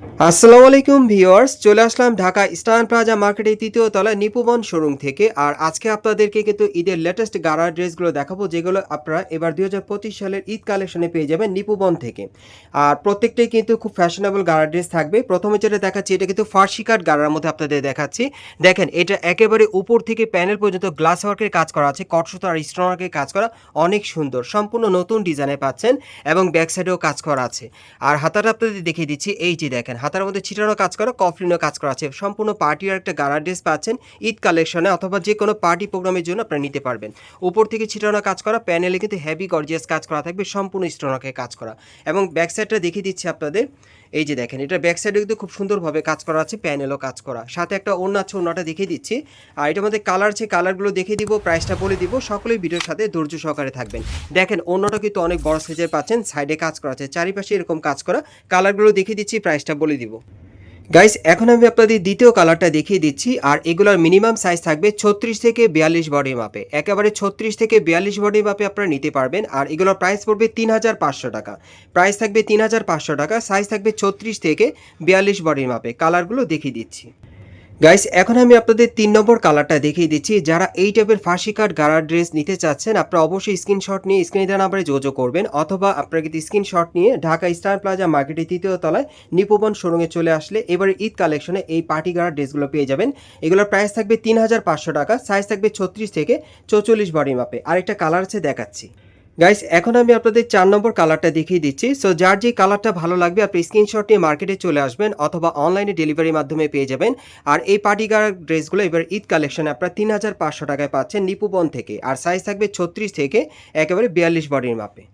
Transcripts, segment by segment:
আসসালামু আলাইকুম ভিউয়ার্স, চলে আসলাম ঢাকা ইস্টার্ন প্লাজা মার্কেটের তৃতীয় তলায় নিপুবন শোরুম থেকে। আর আজকে আপনাদেরকে কিন্তু ঈদের লেটেস্ট গাড়া ড্রেসগুলো দেখাবো, যেগুলো আপনারা এবার 2025 সালের ঈদ কালেকশনে পেয়ে যাবেন নিপুবন থেকে। আর প্রত্যেকটাই কিন্তু খুব ফ্যাশনেবল গাড়া ড্রেস থাকবে। প্রথমে যেটা দেখাচ্ছি, এটা কিন্তু ফার্সি কাট গাড়ার মধ্যে আপনাদের দেখাচ্ছি। দেখেন, এটা একেবারে উপর থেকে প্যানেল পর্যন্ত গ্লাস ওয়ার্কের কাজ করা আছে, কটসুতো আর স্টোন ওয়ার্কের কাজ করা, অনেক সুন্দর, সম্পূর্ণ নতুন ডিজাইনে পাচ্ছেন এবং ব্যাক সাইডেও কাজ করা আছে। আর হাতাটা আপনাদের দেখিয়ে দিচ্ছি, এই যে দেখেন, হাতার মধ্যে ছিটানো কাজ করা, কফলিনও কাজ করা আছে। সম্পূর্ণ পার্টি আর একটা গাড়া ড্রেস পাচ্ছেন ঈদ কালেকশনে, অথবা যে কোনো পার্টি প্রোগ্রামের জন্য আপনারা নিতে পারবেন। উপর থেকে ছিটানো কাজ করা, প্যানেলে কিন্তু হেভি গর্জিয়াস কাজ করা থাকবে, সম্পূর্ণ স্টোনকে কাজ করা। এবং ব্যাক সাইডটা দেখিয়ে দিচ্ছি আপনাদের, এই যে দেখেন, এটা ব্যাক সাইডে কিন্তু খুব সুন্দরভাবে কাজ করা আছে, প্যানেলও কাজ করা, সাথে একটা ওড়না আছে, ওড়নাটা দেখিয়ে দিচ্ছি। আর এটার মধ্যে কালার আছে, কালারগুলো দেখিয়ে দিব, প্রাইসটা বলে দিব। সকলেই ভিডিওর সাথে ধৈর্য সহকারে থাকবেন। দেখেন, ওড়নাটা কিন্তু অনেক বড় সাইজের পাচ্ছেন, সাইডে কাজ করা আছে, চারিপাশে এরকম কাজ করা। কালারগুলো দেখিয়ে দিচ্ছি, প্রাইসটা বলে দিব। গাইস, এখন আমি আপনাদের দ্বিতীয় কালারটা দেখিয়ে দিচ্ছি। আর এগুলোর মিনিমাম সাইজ থাকবে 36 থেকে 42 বডি মাপে, একেবারে 36 থেকে 42 বডি মাপে আপনারা নিতে পারবেন। আর এগুলোর প্রাইস পড়বে 3500 টাকা। প্রাইস থাকবে 3500 টাকা, সাইজ থাকবে 36 থেকে 42 বডির মাপে। কালারগুলো দেখিয়ে দিচ্ছি। গাইস, এখন আমি আপনাদের 3 নম্বর কালারটা দেখিয়ে দিচ্ছি। যারা এই টাইপের ফার্সি কাট গাড়া ড্রেস নিতে চাচ্ছেন, আপনারা অবশ্যই স্ক্রিনশট নিয়ে স্ক্রিনে দেওয়া নাম্বারে যোগাযোগ করবেন, অথবা আপনারা কিন্তু স্ক্রিনশট নিয়ে ঢাকা স্টার প্লাজা মার্কেটের তৃতীয় তলায় নিপুবন শোরুমে চলে আসলে এবারে ঈদ কালেকশনে এই পার্টি গাড়া ড্রেসগুলো পেয়ে যাবেন। এগুলোর প্রাইস থাকবে 3500 টাকা, সাইজ থাকবে 36 থেকে 44 বডি মাপে। আরেকটা কালার আছে, দেখাচ্ছি। গাইস, এখন আমি আপনাদের 4 নম্বর কালারটা দেখিয়ে দিচ্ছি। সো যার যে কালারটা ভালো লাগবে আপনি স্ক্রিনশট নিয়ে মার্কেটে চলে আসবেন, অথবা অনলাইনে ডেলিভারির মাধ্যমে পেয়ে যাবেন। আর এই পার্টিগার ড্রেসগুলো এবার ঈদ কালেকশনে আপনারা 3500 টাকায় পাচ্ছেন নিপুবন থেকে। আর সাইজ থাকবে 36 থেকে একেবারে 42 বডির মাপে।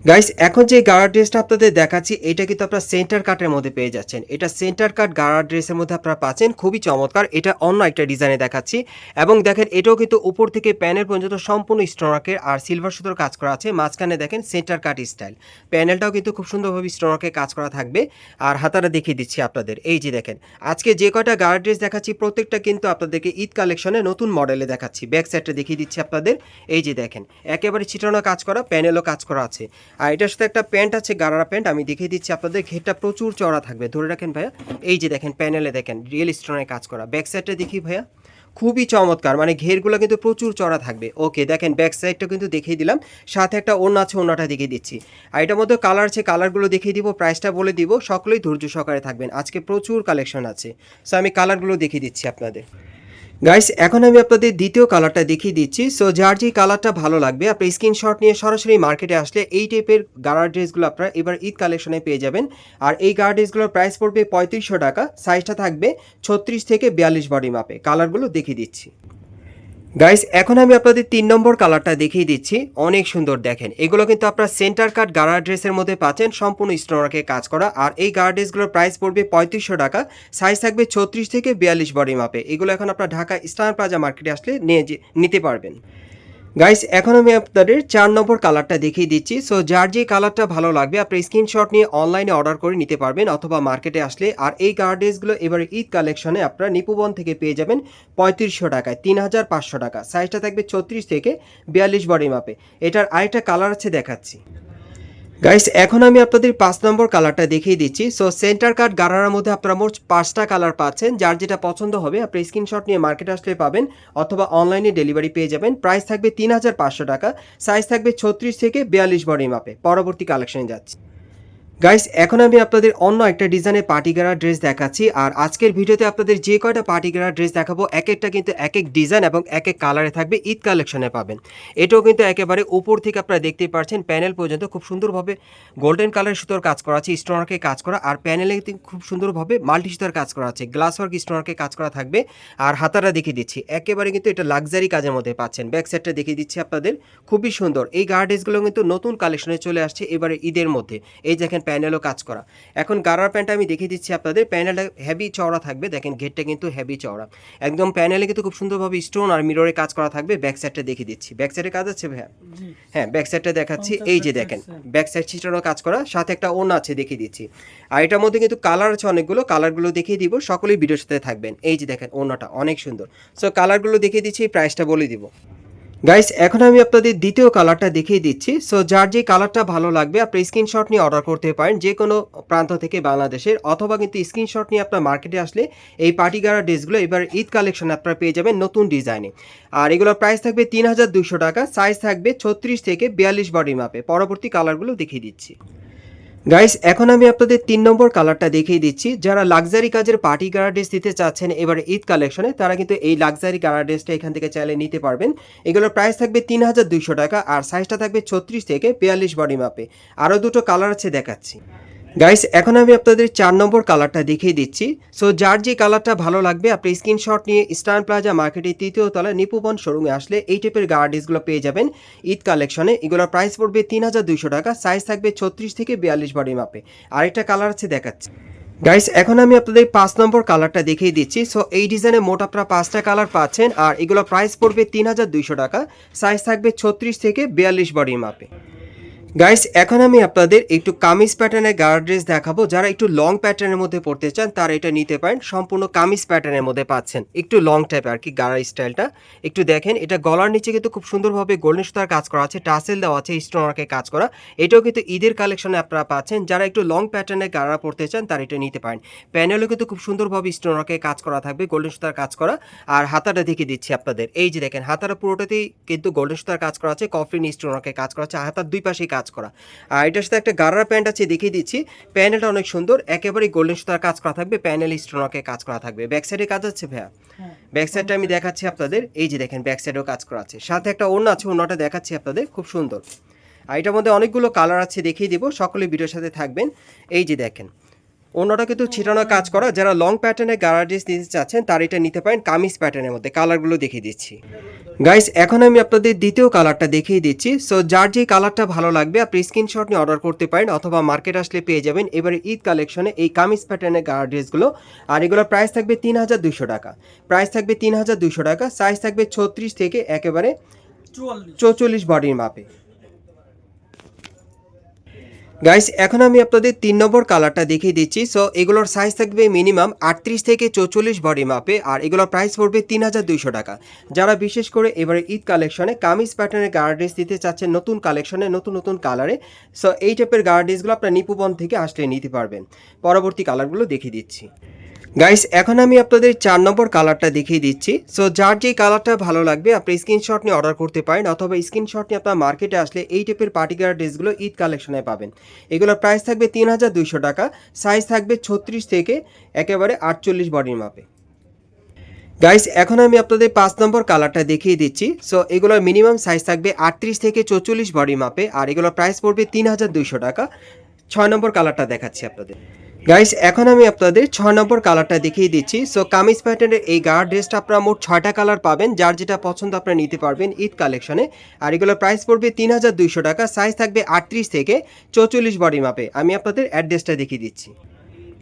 গাইস, এখন যে গাড়া ড্রেসটা আপনাদের দেখাচ্ছি, এটা কিন্তু আপনারা সেন্টার কাটের মধ্যে পেয়ে যাচ্ছেন। এটা সেন্টার কাট গাড়া ড্রেসের মধ্যে আপনারা পাচ্ছেন, খুবই চমৎকার। এটা অন্য একটা ডিজাইনে দেখাচ্ছি। এবং দেখেন, এটাও কিন্তু উপর থেকে প্যানেল পর্যন্ত সম্পূর্ণ স্টোনওয়ার্কের আর সিলভার সুতোর কাজ করা আছে। মাঝখানে দেখেন সেন্টার কাট স্টাইল, প্যানেলটাও কিন্তু খুব সুন্দরভাবে স্টোনওয়ার্কের কাজ করা থাকবে। আর হাতাটা দেখিয়ে দিচ্ছি আপনাদের, এই যে দেখেন, আজকে যে কয়টা গাড়া ড্রেস দেখাচ্ছি প্রত্যেকটা কিন্তু আপনাদেরকে ঈদ কালেকশনে নতুন মডেলে দেখাচ্ছি। ব্যাক সাইডটা দেখিয়ে দিচ্ছি আপনাদের, এই যে দেখেন, একেবারে ছিটানো কাজ করা, প্যানেলও কাজ করা আছে। আর এটার সাথে একটা প্যান্ট আছে, গারারা প্যান্ট, আমি দেখিয়ে দিচ্ছি আপনাদের। ঘেরটা প্রচুর চড়া থাকবে, ধরে রাখেন ভাইয়া। এই যে দেখেন, প্যানেলে দেখেন রিয়েল স্টোনের কাজ করা। ব্যাক সাইডটা দেখি ভাইয়া, খুবই চমৎকার, মানে ঘেরগুলো কিন্তু প্রচুর চড়া থাকবে। ওকে, দেখেন ব্যাক সাইডটা কিন্তু দেখিয়ে দিলাম, সাথে একটা ওড়না আছে, ওড়নাটা দেখিয়ে দিচ্ছি। আর এটার মধ্যে কালার আছে, কালারগুলো দেখিয়ে দিব, প্রাইসটা বলে দিব। সকলেই ধৈর্য সহকারে থাকবেন, আজকে প্রচুর কালেকশন আছে। সো আমি কালারগুলো দেখিয়ে দিচ্ছি আপনাদের। গাইস, এখন আমি আপনাদের দ্বিতীয় কালারটা দেখিয়ে দিচ্ছি। সো যার যে কালারটা ভালো লাগবে আপনি স্ক্রিনশট নিয়ে সরাসরি মার্কেটে আসলে এই টাইপের গাড়া ড্রেসগুলো আপনারা এবার ঈদ কালেকশনে পেয়ে যাবেন। আর এই গাড়া ড্রেসগুলোর প্রাইস পড়বে 3500 টাকা, সাইজটা থাকবে 36 থেকে 42 বডি মাপে। কালারগুলো দেখিয়ে দিচ্ছি। গাইস, এখন আমি আপনাদের 3 নম্বর কালারটা দেখিয়ে দিচ্ছি, অনেক সুন্দর। দেখেন, এগুলো কিন্তু আপনারা সেন্টার কাট গাড়া ড্রেসের মধ্যে পাচ্ছেন, সম্পূর্ণ স্টোনওয়ার্কে কাজ করা। আর এই গাড়া ড্রেসগুলোর প্রাইস পড়বে 3500 টাকা, সাইজ থাকবে 36 থেকে 42 বডি মাপে। এগুলো এখন আপনারা ঢাকা স্টার প্লাজা মার্কেটে আসলে নিতে পারবেন। গাইস, এখন আমি আপনাদের 4 নম্বর কালারটা দেখিয়ে দিচ্ছি। সো যার যে কালারটা ভালো লাগবে আপনি স্ক্রিনশট নিয়ে অনলাইনে অর্ডার করে নিতে পারবেন, অথবা মার্কেটে আসলে। আর এই গার্ডেসগুলো এবার ঈদ কালেকশনে আপনারা নিপুবন থেকে পেয়ে যাবেন 3500 টাকায়, 3500 টাকা। সাইজটা থাকবে 36 থেকে 42 বডি মাপে। এটার আরেকটা কালার আছে, দেখাচ্ছি। গাইস, এখন আমি আপনাদের 5 নম্বর কালারটা দেখিয়ে দিচ্ছি। সো সেন্টার কাট গারারার মধ্যে আপনারা মোট 5টা কালার পাচ্ছেন। যার যেটা পছন্দ হবে আপনি স্ক্রিনশট নিয়ে মার্কেটে আসলে পাবেন, অথবা অনলাইনে ডেলিভারি পেয়ে যাবেন। প্রাইস থাকবে 3500 টাকা, সাইজ থাকবে 36 থেকে 42 বডি মাপে। পরবর্তী কালেকশনে যাচ্ছি। গাইস, এখন আমি আপনাদের অন্য একটা ডিজাইনের পার্টি গাড়া ড্রেস দেখাচ্ছি। আর আজকের ভিডিওতে আপনাদের যে কয়টা পার্টি গাড়া ড্রেস দেখাবো, এক একটা কিন্তু এক এক ডিজাইন এবং এক এক কালারে থাকবে, ঈদ কালেকশনে পাবেন। এটাও কিন্তু একেবারে উপর থেকে আপনারা দেখতেই পাচ্ছেন, প্যানেল পর্যন্ত খুব সুন্দরভাবে গোল্ডেন কালারের সুতোর কাজ করা আছে, স্টোনওয়ার্কে কাজ করা। আর প্যানেলে কিন্তু খুব সুন্দরভাবে মাল্টি সুতোর কাজ করা আছে, গ্লাস ওয়ার্ক স্টোনওয়ার্কে কাজ করা থাকবে। আর হাতাটা দেখিয়ে দিচ্ছি, একেবারে কিন্তু এটা লাক্সারি কাজের মধ্যে পাচ্ছেন। ব্যাক সাইডটা দেখিয়ে দিচ্ছি আপনাদের, খুবই সুন্দর। এই গাড়া ড্রেসগুলো কিন্তু নতুন কালেকশনে চলে আসছে এবারে ঈদের মধ্যে। এই দেখেন, প্যানেলও কাজ করা। এখন গারার প্যান্টটা আমি দেখিয়ে দিচ্ছি আপনাদের, প্যানেলটা হেভি চওড়া থাকবে। দেখেন, ঘেরটা কিন্তু হেভি চওড়া, একদম প্যানেলে কিন্তু খুব সুন্দরভাবে স্টোন আর মিররে কাজ করা থাকবে। ব্যাক সাইডটা দেখিয়ে দিচ্ছি, ব্যাক সাইডে কাজ আছে ভাইয়া। হ্যাঁ, ব্যাক সাইডটা দেখাচ্ছি, এই যে দেখেন, ব্যাক সাইড ছিটানো কাজ করা, সাথে একটা ওড়না আছে, দেখিয়ে দিচ্ছি। আর এটার মধ্যে কিন্তু কালার আছে অনেকগুলো, কালারগুলো দেখিয়ে দিব, সকলেই ভিডিওর সাথে থাকবেন। এই যে দেখেন, ওড়নাটা অনেক সুন্দর। সো কালারগুলো দেখিয়ে দিচ্ছি, প্রাইসটা বলে দিব। গাইস এখন আমি আপনাদের দ্বিতীয় কালারটা দেখিয়ে দিচ্ছি। সো যার যে কালারটা ভালো লাগবে আপনি স্ক্রিনশট নিয়ে অর্ডার করতে পারেন যে কোনো প্রান্ত থেকে বাংলাদেশের, অথবা কিন্তু স্ক্রিনশট নিয়ে আপনার মার্কেটে আসলে এই পার্টি গারা ড্রেসগুলো এবার ঈদ কালেকশন আপনারা পেয়ে যাবেন নতুন ডিজাইনে। আর এগুলোর প্রাইস থাকবে ৩,২০০ টাকা, সাইজ থাকবে ৩৬ থেকে ৪২ বডি মাপে। পরবর্তী কালারগুলো দেখিয়ে দিচ্ছি। গাইস এখন আমি আপনাদের ৩ নম্বর কালারটা দেখিয়ে দিচ্ছি। যারা লাক্সারি কাজের পার্টি গারা ড্রেস দিতে চাচ্ছেন এবার ঈদ কালেকশনে, তারা কিন্তু এই লাক্সারি গারা ড্রেসটা এখান থেকে চাইলে নিতে পারবেন। এগুলোর প্রাইস থাকবে ৩,২০০ টাকা আর সাইজটা থাকবে ৩৬ থেকে ৪২ বডি মাপে। আরও দুটো কালার আছে, দেখাচ্ছি। গাইস এখন আমি আপনাদের ৪ নম্বর কালারটা দেখিয়ে দিচ্ছি। সো যার যে কালারটা ভালো লাগবে আপনি স্ক্রিনশট নিয়ে ইস্টার্ন প্লাজা মার্কেটের ৩য় তলায় নিপুবন শোরুমে আসলে এই টাইপের গার্ড ড্রেসগুলো পেয়ে যাবেন ঈদ কালেকশনে। এগুলোর প্রাইস পড়বে ৩,২০০ টাকা, সাইজ থাকবে ৩৬ থেকে ৪২ বডি মাপে। আরেকটা কালার আছে, দেখাচ্ছি। গাইস এখন আমি আপনাদের ৫ নম্বর কালারটা দেখিয়ে দিচ্ছি। সো এই ডিজাইনে মোট আপনারা ৫টা কালার পাচ্ছেন আর এগুলো প্রাইস পড়বে ৩,২০০ টাকা, সাইজ থাকবে ৩৬ থেকে ৪২ বডি মাপে। গাইস এখন আমি আপনাদের একটু কামিজ প্যাটার্নের গার্ড ড্রেস দেখাবো। যারা একটু লং প্যাটার্নের মধ্যে পড়তে চান তারা এটা নিতে পারেন। সম্পূর্ণ কামিজ প্যাটার্নের মধ্যে পাচ্ছেন, একটু লং টাইপ আর কি গাড়ার স্টাইলটা। একটু দেখেন, এটা গলার নিচে কিন্তু খুব সুন্দরভাবে গোল্ডেন সুতার কাজ করা আছে, টাসেল দেওয়া আছে, স্টোনওয়ার্কে কাজ করা। এটাও কিন্তু ঈদের কালেকশনে আপনারা পাচ্ছেন। যারা একটু লং প্যাটার্নের গাড়া পড়তে চান তারা এটা নিতে পারেন। প্যানেলও কিন্তু খুব সুন্দরভাবে স্টোনওয়ার্কে কাজ করা থাকবে, গোল্ডেন সুতার কাজ করা। আর হাতাটা দেখিয়ে দিচ্ছি আপনাদের, এই যে দেখেন হাতাটা পুরোটাতেই কিন্তু গোল্ডেন সুতার কাজ করা আছে, কফলিন স্টোনওয়ার্কে কাজ করা আছে, হাতার দুই পাশেই কাজ করা। আর এটার সাথে একটা গারারা প্যান্ট আছে, দেখিয়ে দিচ্ছি। প্যানেলটা অনেক সুন্দর, একেবারেই গোল্ডেন সুতার কাজ করা থাকবে, প্যানেল স্টোনওয়ার্কে কাজ করা থাকবে। ব্যাক সাইডে কাজ আছে ভাইয়া, ব্যাক সাইডটা আমি দেখাচ্ছি আপনাদের। এই যে দেখেন ব্যাক সাইডেও কাজ করা আছে, সাথে একটা ওড়না আছে, ওড়নাটা দেখাচ্ছি আপনাদের, খুব সুন্দর। আর এটার মধ্যে অনেকগুলো কালার আছে, দেখিয়ে দিব। সকলে ভিডিওর সাথে থাকবেন। এই যে দেখেন অন্যটা কিন্তু ছিটানো কাজ করা। যারা লং প্যাটার্নের গারা ড্রেস নিতে চাচ্ছেন তারা এটা নিতে পারেন কামিজ প্যাটার্নের মধ্যে। কালারগুলো দেখিয়ে দিচ্ছি। গাইস এখন আমি আপনাদের দ্বিতীয় কালারটা দেখিয়ে দিচ্ছি। সো যার যে কালারটা ভালো লাগবে আপনি স্ক্রিনশট নিয়ে অর্ডার করতে পারেন, অথবা মার্কেট আসলে পেয়ে যাবেন এবারে ঈদ কালেকশনে এই কামিজ প্যাটার্নের গারা ড্রেসগুলো। আর এগুলোর প্রাইস থাকবে ৩,২০০ টাকা, প্রাইস থাকবে ৩,২০০ টাকা, সাইজ থাকবে ৩৬ থেকে একেবারে ৪৪ বডির মাপে। গাইস এখন আমি আপনাদের ৩ নম্বর কালারটা দেখিয়ে দিচ্ছি। সো এগুলোর সাইজ থাকবে মিনিমাম ৩৮ থেকে ৪৪ বডি মাপে আর এগুলোর প্রাইস পড়বে ৩,২০০ টাকা। যারা বিশেষ করে এবারে ঈদ কালেকশনে কামিজ প্যাটার্নের গার্ড ড্রেস দিতে চাচ্ছেন নতুন কালেকশনে, নতুন নতুন কালারে, সো এই টাইপের গার্ড ড্রেসগুলো আপনার নিপুবন থেকে আসলে নিতে পারবেন। পরবর্তী কালারগুলো দেখিয়ে দিচ্ছি। গাইস এখন আমি আপনাদের ৪ নম্বর কালারটা দেখিয়ে দিচ্ছি। সো যার যেই কালারটা ভালো লাগবে আপনি স্ক্রিনশট নিয়ে অর্ডার করতে পারেন, অথবা স্ক্রিনশট নিয়ে আপনার মার্কেটে আসলে এই টাইপের পার্টিকুলার ড্রেসগুলো ঈদ কালেকশনে পাবেন। এগুলোর প্রাইস থাকবে ৩,২০০ টাকা, সাইজ থাকবে ৩৬ থেকে একেবারে ৪৮ বডির মাপে। গাইস এখন আমি আপনাদের ৫ নম্বর কালারটা দেখিয়ে দিচ্ছি। সো এগুলোর মিনিমাম সাইজ থাকবে ৩৮ থেকে ৪৪ বডি মাপে আর এগুলোর প্রাইস পড়বে ৩,২০০ টাকা। ৬ নম্বর কালারটা দেখাচ্ছি আপনাদের। গাইস এখন আমি আপনাদের ৬ নম্বর কালারটা দেখিয়ে দিচ্ছি। সো কামিজ প্যাটার্নের এই গার্ড ড্রেসটা আপনারা মোট ৬টা কালার পাবেন, যার যেটা পছন্দ আপনারা নিতে পারবেন ঈদ কালেকশনে। আর এগুলোর প্রাইস পড়বে ৩,২০০ টাকা, সাইজ থাকবে ৩৮ থেকে ৪৪ বডি মাপে। আমি আপনাদের অ্যাড্রেসটা দেখিয়ে দিচ্ছি।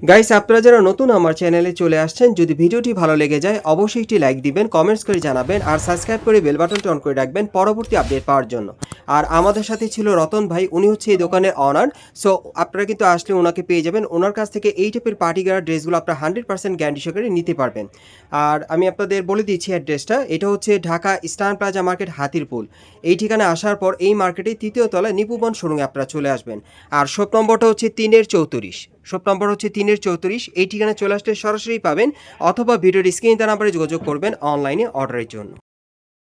গাইস আপনারা যারা নতুন আমার চ্যানেলে চলে আসছেন, যদি ভিডিওটি ভালো লেগে যায় অবশ্যই একটি লাইক দিবেন, কমেন্টস করে জানাবেন আর সাবস্ক্রাইব করে বেল বাটনটি অন করে রাখবেন পরবর্তী আপডেট পাওয়ার জন্য। আর আমাদের সাথে ছিল রতন ভাই, উনি হচ্ছে এই দোকানের অনার। সো আপনারা কিন্তু আসলে ওনাকে পেয়ে যাবেন, ওনার কাছ থেকে এই টাইপের পার্টিকুলার ড্রেসগুলো আপনারা 100% গ্যারান্টি সহকারে নিতে পারবেন। আর আমি আপনাদের বলে দিচ্ছি অ্যাড্রেসটা, এটা হচ্ছে Dhaka eastern plaza market, Hatirpool. এই ঠিকানায় আসার পর এই মার্কেটের ৩য় তলায় নিপুবন শোরুমে আপনারা চলে আসবেন। আর শপ নম্বরটা হচ্ছে ৩-34, শপ নম্বর হচ্ছে ৩-34। এই ঠিকানায় চলে আসলে সরাসরি পাবেন, অথবা ভিডিওর স্ক্রিনে তার নাম্বারে যোগাযোগ করবেন অনলাইনে অর্ডারের জন্য।